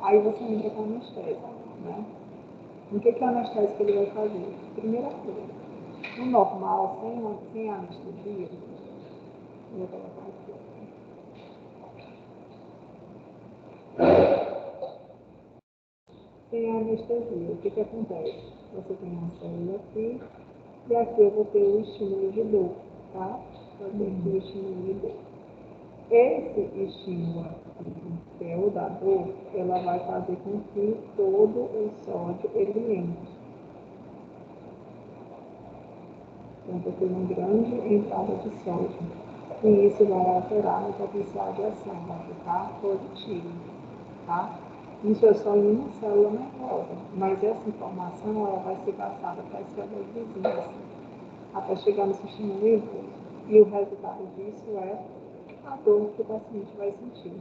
Aí você entra com anestésia, né? O que é o anestésico que ele vai fazer? Primeira coisa, no normal, sem anestesia, eu vou colocar aqui. Sem anestesia, o que acontece? Você tem uma célula aqui, e aqui eu vou ter o estímulo de dor, tá? Fazer aqui o estímulo de dor. Esse estímulo aqui, que é o da dor, ela vai fazer com que todo o sódio ele entre. Então, eu tenho uma grande entrada de sódio. E isso vai alterar no potencial de ação, vai ficar positivo, tá? Isso é só em uma célula nervosa, mas essa informação ela vai ser passada para as células vizinhas, até chegar no sistema nervoso. E o resultado disso é a dor que o paciente vai sentir.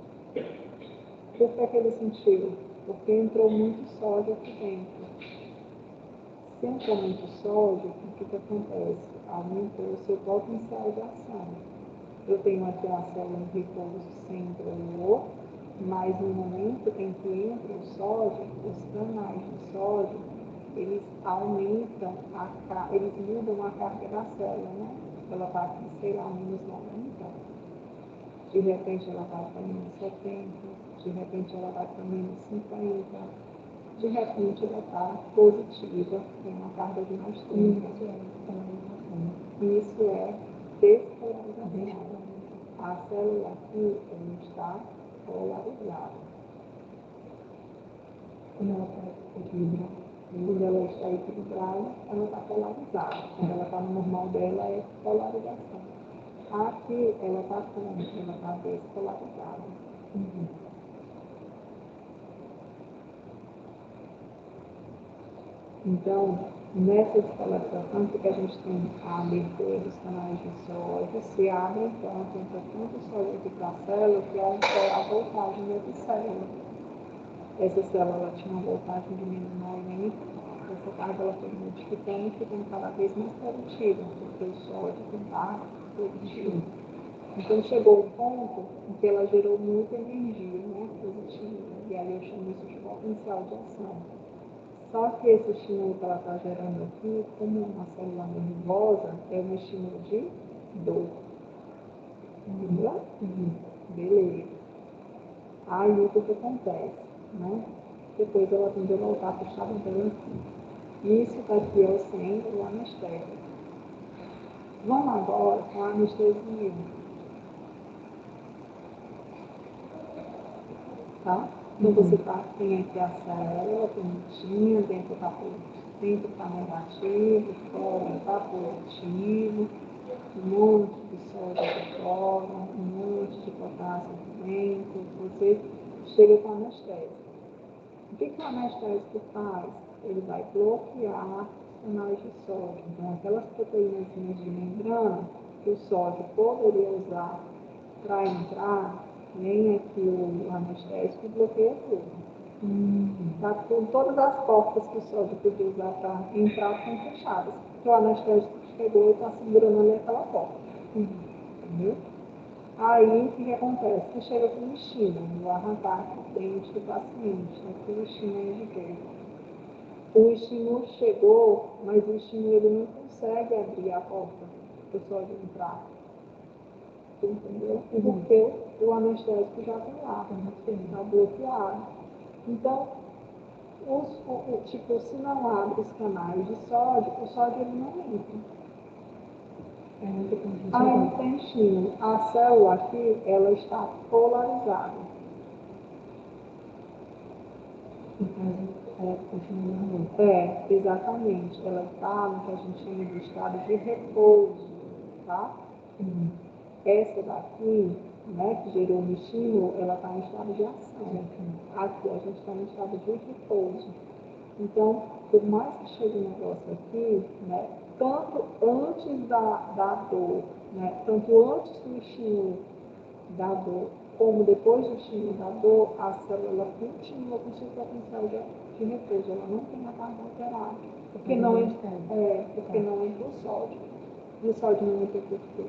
Por que ele sentiu? Porque entrou muito sódio aqui dentro. Se entrou muito sódio, o que acontece? Aumentou o seu potencial de ação. Eu tenho aqui a célula em repouso sem dolor, mas no momento em que entra o sódio, os canais de sódio, eles aumentam, eles mudam a carga da célula, né? Ela está aqui, sei lá, menos 90, de repente ela vai para menos 70, de repente ela vai para menos 50, de repente ela está positiva, tem uma carga de mais 30. Isso é despolarização. A célula aqui está polarizada. Quando ela está equilibrada. Quando ela está equilibrada, ela está polarizada. Quando ela está no normal dela, é polarização. Aqui, ela está como? Ela está despolarizada. Então, nessa despolarização, o que a gente tem? A abertura dos canais de sódio se abre, então, entra tanto sódio aqui para a célula que altera a voltagem dessa célula. Essa célula tinha uma voltagem de menos 90, essa carga ela foi modificando e ficando cada vez mais positiva, porque o sódio está positivo. Então chegou um ponto em que ela gerou muita energia, né, positiva, e aí eu chamo isso de potencial de ação. Só que esse estímulo que ela está gerando aqui, como uma célula nervosa, é um estímulo de dor. Entendeu? Beleza. Aí o que acontece? Né? Depois ela tende a voltar para o estado dela aqui. Isso daqui é o sem o anestésico. Vamos agora com a anestesia. Tá? Então você tem aqui a célula bonitinha, dentro está negativo, fora está positivo, um monte de sódio aqui fora, um monte de potássio aqui dentro. Você chega com anestésico. O que o anestésico faz? Ele vai bloquear os canais de sódio. Então, aquelas proteínas de membrana que o sódio poderia usar para entrar, vem aqui o anestésico e bloqueia tudo. Tá? Todas as portas que o sódio podia usar para entrar estão fechadas. Porque o anestésico chegou e está segurando ali aquela porta. Entendeu? Aí, o que acontece? Você chega com o estímulo, vou arrancar aqui o dente do paciente, aqui o estímulo de quê? O estímulo chegou, mas o estímulo ele não consegue abrir a porta para o sódio entrar. Entendeu? Porque o anestésico já está lá, está bloqueado. Então, se não abre os canais de sódio, o sódio ele não entra. Aí não tem estímulo. A célula aqui, ela está polarizada. ela continua normal. Exatamente. Ela está no que a gente chama de estado de repouso, tá? Uhum. Essa daqui, né, que gerou um estímulo, ela está em estado de ação. Aqui a gente está em estado de repouso. Então, por mais que chegue um negócio aqui, né, tanto antes da dor, né, tanto antes do estímulo da dor, como depois do estímulo da dor, a célula continua com seu potencial de repouso, ela não tem a carga alterada, porque não entra o sódio. E o sódio não entra por quê?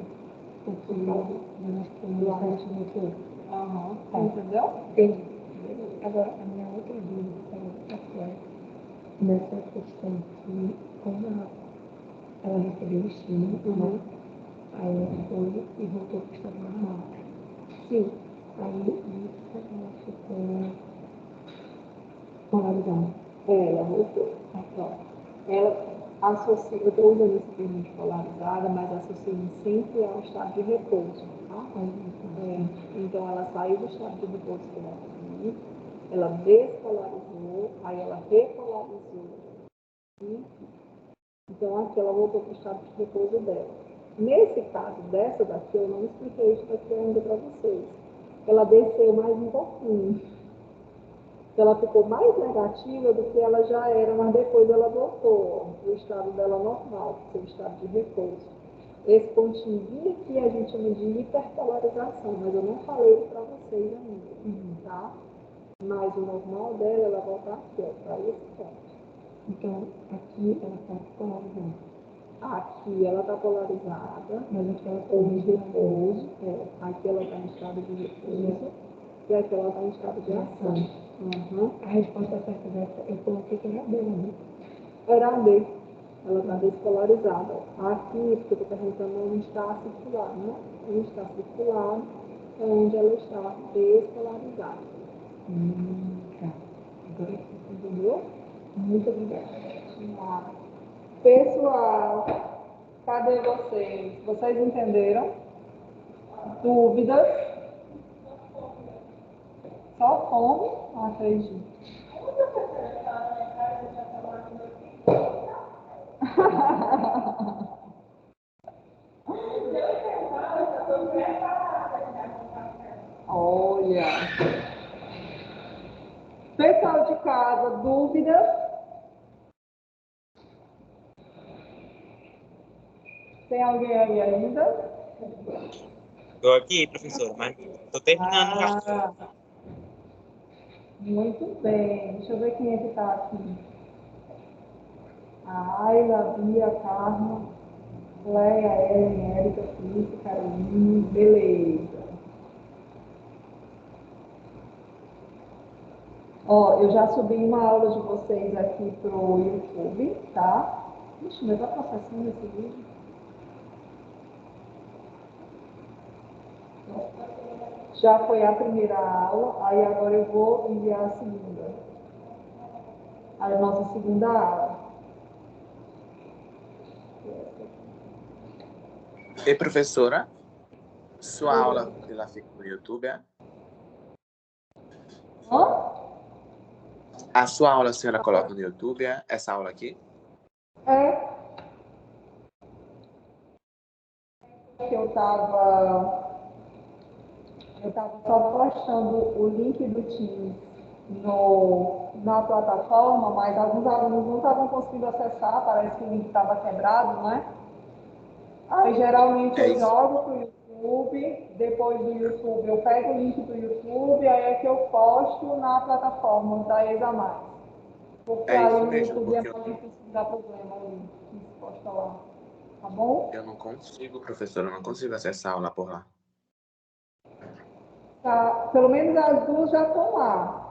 Porque nós temos a gente aqui. Tá. Entendeu? Entendi. Agora, a minha outra dúvida é nessa questão que, quando ela recebeu o estímulo, né? Aí ela foi e voltou para o estado normal. Sim. Aí isso ela ficou polarizada. Ela voltou. Ela associa, eu estou usando esse termo de polarizada, mas associando sempre ao estado de repouso. Tá? Então, ela saiu do estado de repouso que ela tinha, ela despolarizou, aí ela repolarizou. Então, aqui ela voltou para o estado de repouso dela. Nesse caso dessa daqui, eu não expliquei isso daqui ainda para vocês. Ela desceu mais um pouquinho. Ela ficou mais negativa do que ela já era, mas depois ela voltou para o estado dela normal, para o estado de repouso. Esse pontinho aqui a gente chama de hiperpolarização, mas eu não falei para vocês ainda, tá? Mas o normal dela, ela volta aqui, ó, para esse ponto. Então, aqui ela está polarizada. Aqui ela está polarizada, Mas aqui ela ou em repouso, aqui ela está em estado de repouso, e aqui ela está em estado de ação. A resposta certa dessa, eu coloquei que era B, né? Era a B. Ela está despolarizada. Aqui, porque eu estou perguntando onde está circular, né? Onde está circular é onde ela está despolarizada. Tá. Agora sim. Entendeu? Muito obrigada. Pessoal, cadê vocês? Vocês entenderam? Dúvidas? Só fome? Não acredito. Olha. Pessoal de casa, dúvidas? Tem alguém aí ainda? Estou aqui, professor, mas estou terminando já. Muito bem. Deixa eu ver quem é que está aqui. A Ayla, a Bia, a Carla, Leia, a Ellen, a Erika, a Felipe, a Caroline. Beleza. Ó, eu já subi uma aula de vocês aqui pro YouTube, tá? Ixi, mas tá processando esse vídeo? Já foi a primeira aula, aí agora eu vou enviar a segunda. A nossa segunda aula. E professora, sua aula ela fica no YouTube, é? Hã? A sua aula a senhora coloca no YouTube, é? Essa aula aqui? É. Que eu tava só postando o link do Teams na plataforma, mas alguns alunos não estavam conseguindo acessar, parece que o link estava quebrado, né? Aí geralmente É eu isso. jogo pro YouTube, depois do YouTube eu pego o link do YouTube, aí é que eu posto na plataforma da ESA+. Porque É aí isso no mesmo, YouTube é porque mais difícil dar problema o link que se posta lá. Tá bom? eu não consigo, professora, eu não consigo acessar a aula por lá. Tá, pelo menos as duas já estão lá.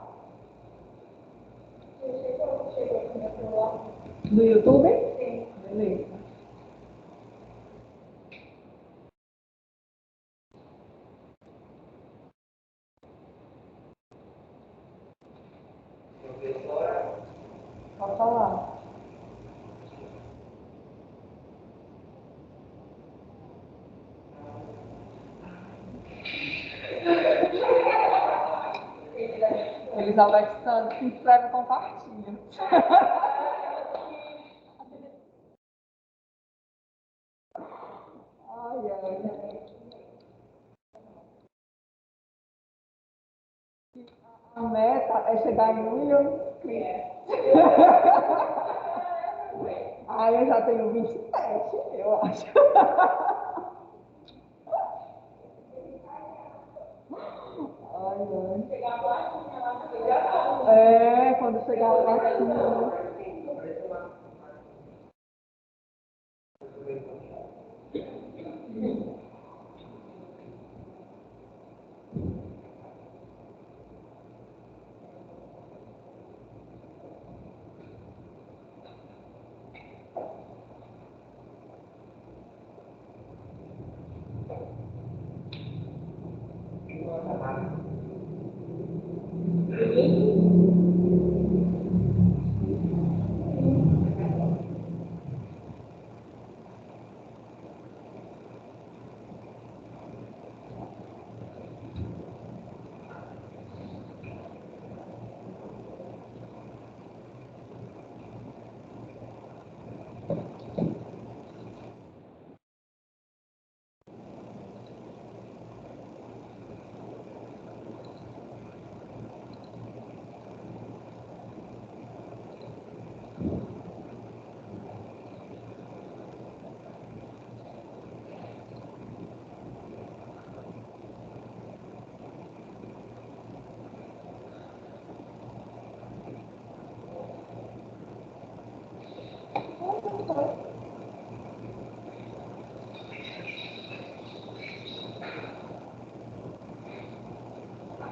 No YouTube? Sim. Beleza. Pode falar. Ele Luiz Alexandre, se inscreve e compartilha. Ai, ai. A meta é chegar em 1 milhão de inscritos. Ai, eu já tenho 27, eu acho. Ai, ai. Quando chegar lá assim.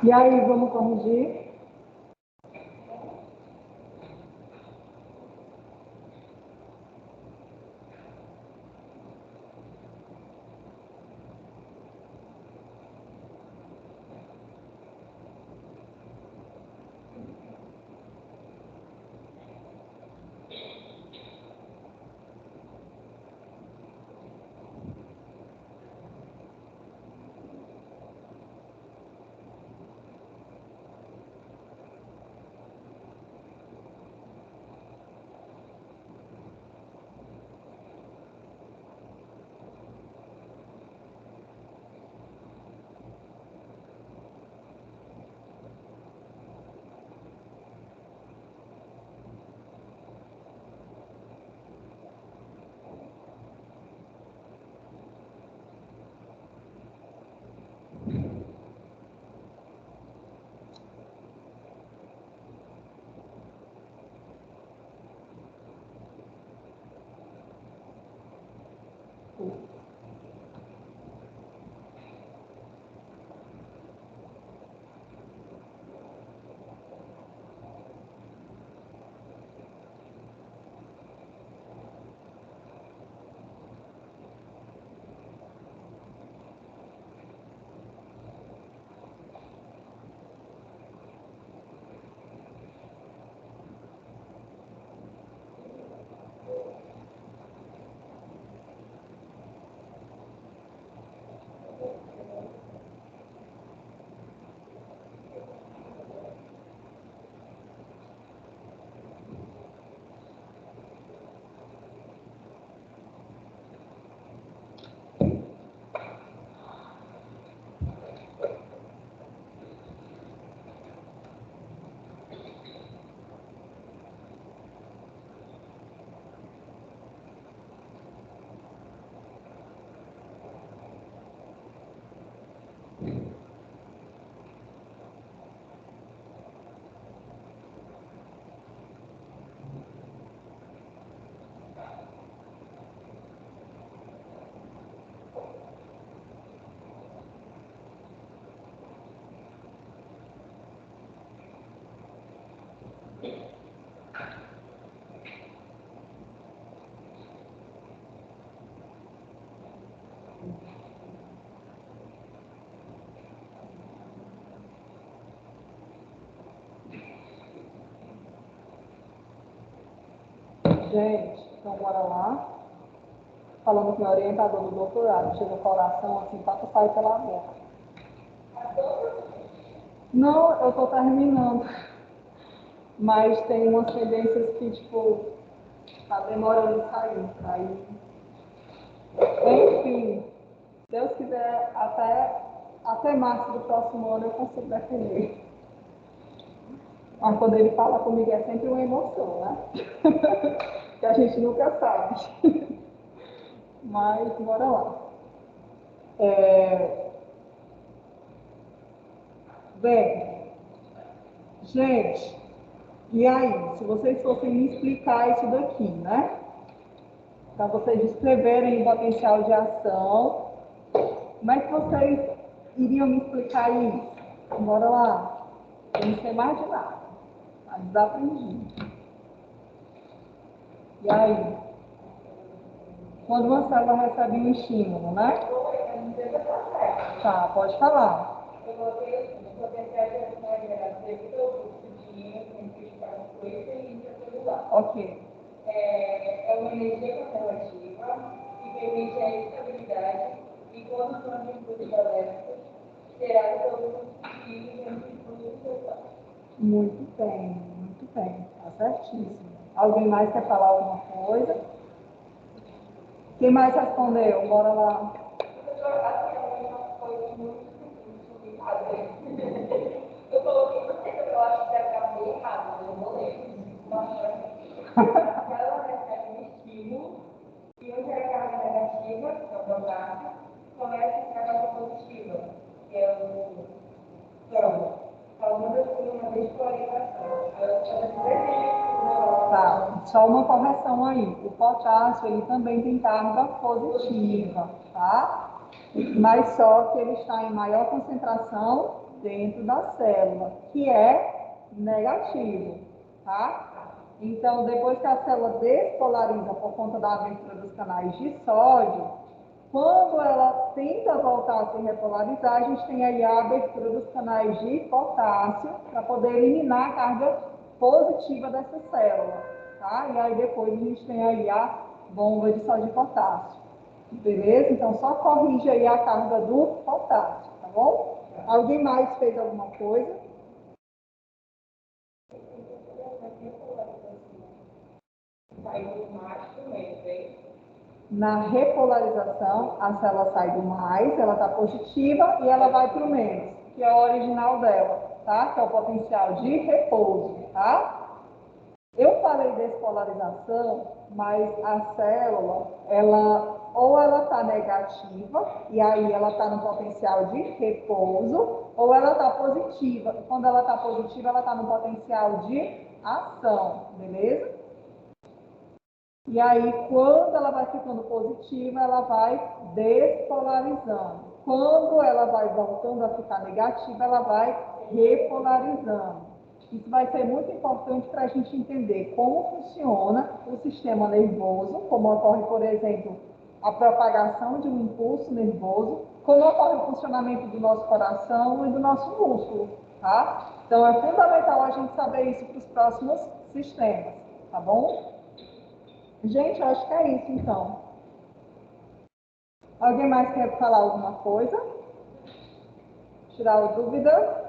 E aí, vamos corrigir? Gente, então bora lá. Falando com o orientador do doutorado, chega o coração assim, para sair pela boca. Não, eu estou terminando. mas tem umas tendências que, tipo, tá demorando a sair. Aí, enfim, se Deus quiser, até março do próximo ano eu consigo defender. Mas quando ele fala comigo é sempre uma emoção, né? Que a gente nunca sabe. Mas, bora lá. Bem, gente, e aí, se vocês fossem me explicar isso daqui, né? Para vocês descreverem o potencial de ação, como é que vocês iriam me explicar isso? Bora lá. Eu não sei mais de nada, mas desaprendi. E aí? Quando uma célula recebe um estímulo, né? Tá, pode falar. Eu coloquei o potencial de ação é devido ao fluxo de íons entre espacioso e intracelular. Ok. É uma energia relativa que permite a estabilidade e condução de impulsos elétricos gerados pelo fluxo de íons entre impulsos celulares. Muito bem. Tá certíssimo. Alguém mais quer falar alguma coisa? Quem mais respondeu? Bora lá. Eu coloquei no centro, eu acho que deve estar meio errado, eu não lembro. Ela recebe um estímulo e onde é a carga negativa, que é o potássio, começa a carga positiva, que é o sódio, causando uma despolarização. Tá, só uma correção aí. O potássio, ele também tem carga positiva, tá? Mas só que ele está em maior concentração dentro da célula, que é negativo, tá? Então, depois que a célula despolariza por conta da abertura dos canais de sódio, quando ela tenta voltar a se repolarizar, a gente tem aí a abertura dos canais de potássio para poder eliminar a carga positiva dessa célula, tá? E aí depois a gente tem aí a bomba de sódio e potássio, beleza? Então só corrige aí a carga do potássio, tá bom? Alguém mais fez alguma coisa? Na repolarização, a célula sai do mais, ela está positiva e ela vai para o menos, que é o original dela, tá? Que é o potencial de repouso, tá? Eu falei despolarização, mas a célula, ou ela está negativa, e aí ela está no potencial de repouso, ou ela está positiva. Quando ela está positiva, ela está no potencial de ação, beleza? E aí, quando ela vai ficando positiva, ela vai despolarizando. Quando ela vai voltando a ficar negativa, ela vai repolarizando. Isso vai ser muito importante para a gente entender como funciona o sistema nervoso, como ocorre, por exemplo, a propagação de um impulso nervoso, como ocorre o funcionamento do nosso coração e do nosso músculo, tá? Então, é fundamental a gente saber isso para os próximos sistemas, tá bom? Gente, eu acho que é isso, então. Alguém mais quer falar alguma coisa? Tirar dúvida?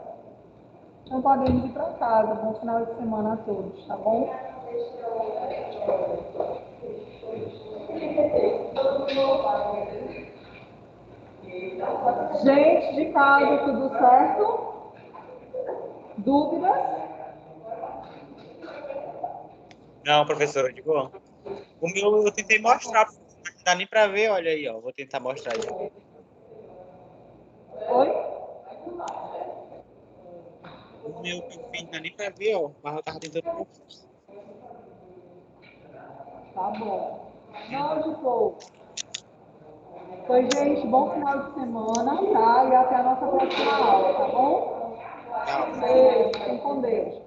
Então podemos ir para casa. Bom final de semana a todos, tá bom? Gente de casa, tudo certo? Dúvidas? Não, professora, de boa. O meu eu tentei mostrar, mas não dá nem para ver, olha aí, ó. Vou tentar mostrar de novo. Oi? O meu que eu fiz não dá nem para ver, ó. Mas eu tava tentando mostrar. Tá bom. Não, de boa. Pois, gente, bom final de semana, tá? E até a nossa próxima aula, tá bom? Tchau. Beijo, fiquem com Deus.